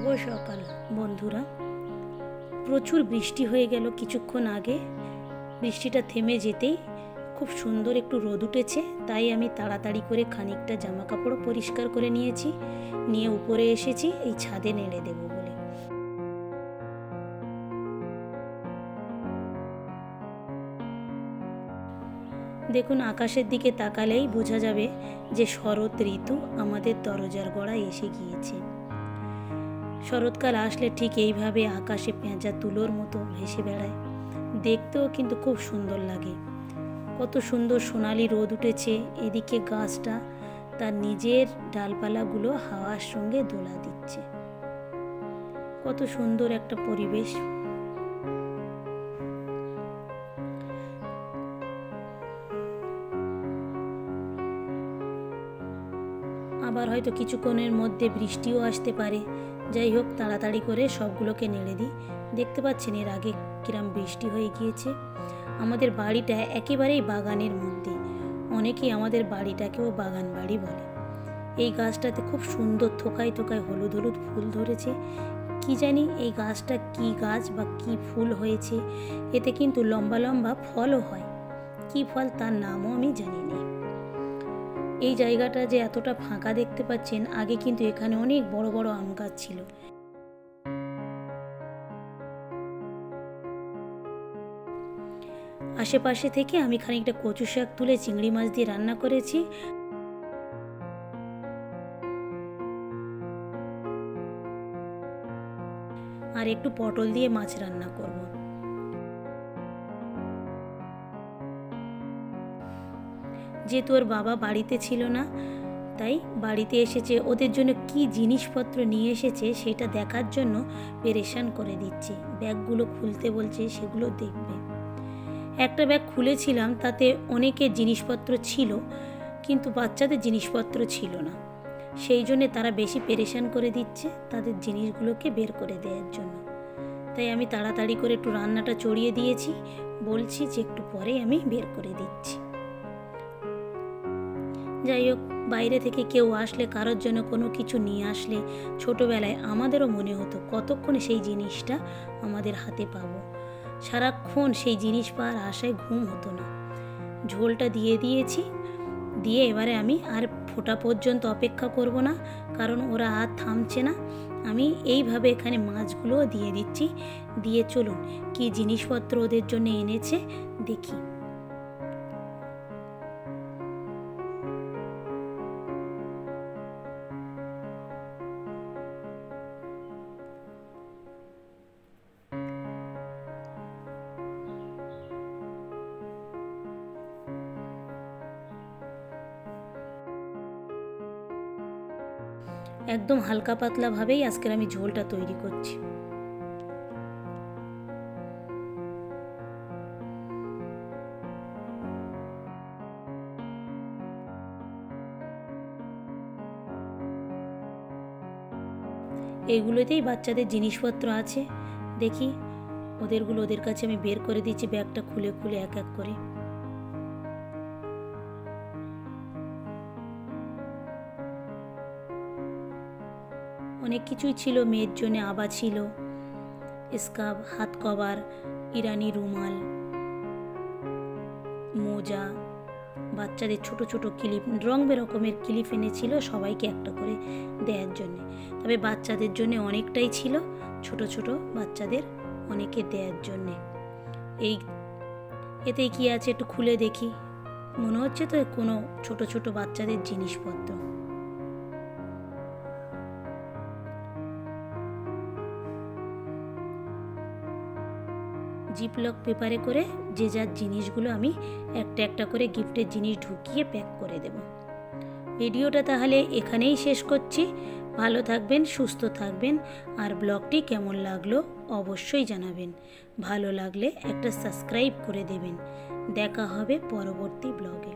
শুভ সকাল বন্ধুরা। প্রচুর বৃষ্টি হয়ে গেল কিছুক্ষণ আগে। বৃষ্টিটা থেমে যেতেই খুব সুন্দর একটু রোদ উঠেছে, তাই আমি তাড়াতাড়ি করে খানিকটা জামা কাপড় পরিষ্কার করে নিয়েছি, নিয়ে উপরে এসেছি এই ছাদে নেড়ে দেব বলে। দেখুন, আকাশের দিকে তাকালেই বোঝা যাবে যে শরৎ ঋতু আমাদের দরজার গোড়ায় এসে গিয়েছে। শরৎকাল আসলে ঠিক এইভাবে আকাশে পেঁচা তুলোর মতো ভেসে বেড়ায়, দেখতেও কিন্তু খুব সুন্দর লাগে। কত সুন্দর সোনালি রোদ উঠেছে, এদিকে গাছটা তার নিজের ডালপালাগুলো হাওয়ার সঙ্গে দোলা দিচ্ছে। কত সুন্দর একটা পরিবেশ। আবার হয়তো কিছুক্ষণের মধ্যে বৃষ্টিও আসতে পারে। যাই হোক, তাড়াতাড়ি করে সবগুলোকে নেড়ে দিই। দেখতে পাচ্ছেন এর আগে কিরম বৃষ্টি হয়ে গিয়েছে। আমাদের বাড়িটা একেবারেই বাগানের মধ্যে, অনেকেই আমাদের বাড়িটাকেও বাগান বাড়ি বলে। এই গাছটাতে খুব সুন্দর থোকায় থোকায় হলুদ হলুদ ফুল ধরেছে। কি জানি এই গাছটা কি গাছ বা কি ফুল হয়েছে, এতে কিন্তু লম্বা লম্বা ফলও হয়। কি ফল তার নামও আমি জানি না। এই জায়গাটা যে এতটা ফাঁকা দেখতে পাচ্ছেন, আগে কিন্তু এখানে অনেক বড় বড় আম গাছ ছিল। আশেপাশে থেকে আমি খানিকটা কচু শাক তুলে চিংড়ি মাছ দিয়ে রান্না করেছি। আর একটু পটল দিয়ে মাছ রান্না করব। যেহেতু ওর বাবা বাড়িতে ছিল না, তাই বাড়িতে এসেছে। ওদের জন্য কি জিনিসপত্র নিয়ে এসেছে সেটা দেখার জন্য পেরেশান করে দিচ্ছে। ব্যাগগুলো খুলতে বলছে, সেগুলো দেখবে। একটা ব্যাগ খুলেছিলাম, তাতে অনেকের জিনিসপত্র ছিল, কিন্তু বাচ্চাদের জিনিসপত্র ছিল না। সেই জন্যে তারা বেশি পেরেশান করে দিচ্ছে তাদের জিনিসগুলোকে বের করে দেওয়ার জন্য। তাই আমি তাড়াতাড়ি করে একটু রান্নাটা চড়িয়ে দিয়েছি, বলছি যে একটু পরেই আমি বের করে দিচ্ছি। যাই হোক, বাইরে থেকে কেউ আসলে, কারোর জন্য কোনো কিছু নিয়ে আসলে, ছোটোবেলায় আমাদেরও মনে হতো কতক্ষণে সেই জিনিসটা আমাদের হাতে পাবো। সারাক্ষণ সেই জিনিস পাওয়ার আশায় ঘুম হতো না। ঝোলটা দিয়ে দিয়েছি, দিয়ে এবারে আমি আর ফোটা পর্যন্ত অপেক্ষা করব না, কারণ ওরা আর থামছে না। আমি এইভাবে এখানে মাছগুলোও দিয়ে দিচ্ছি। দিয়ে চলুন কি জিনিসপত্র ওদের জন্য এনেছে দেখি। একদম হালকা পাতলা ভাবেই আজকের আমি ঝোলটা তৈরি করছি। এইগুলোতেই বাচ্চাদের জিনিসপত্র আছে। দেখি ওদের কাছে আমি বের করে দিচ্ছি, ব্যাগটা খুলে খুলে এক এক করে। অনেক কিছুই ছিল মেয়ের জন্য। আবা ছিল, স্কার্ফ, হাত কভার, ইরানি রুমাল, মোজা, বাচ্চাদের ছোট ছোট ক্লিপ, রং বেরকমের ক্লিপ এনেছিল সবাইকে একটা করে দেওয়ার জন্য। তবে বাচ্চাদের জন্য অনেকটাই ছিল, ছোট ছোট বাচ্চাদের অনেকে দেওয়ার জন্যে। এতে কি আছে একটু খুলে দেখি। মনে হচ্ছে তো কোনো ছোট ছোট বাচ্চাদের জিনিসপত্র। জিপলক পেপারে করে যে যার জিনিসগুলো আমি একটা একটা করে গিফটের জিনিস ঢুকিয়ে প্যাক করে দেব। ভিডিওটা তাহলে এখানেই শেষ করছি। ভালো থাকবেন, সুস্থ থাকবেন, আর ব্লগটি কেমন লাগলো অবশ্যই জানাবেন। ভালো লাগলে একটা সাবস্ক্রাইব করে দেবেন। দেখা হবে পরবর্তী ব্লগে।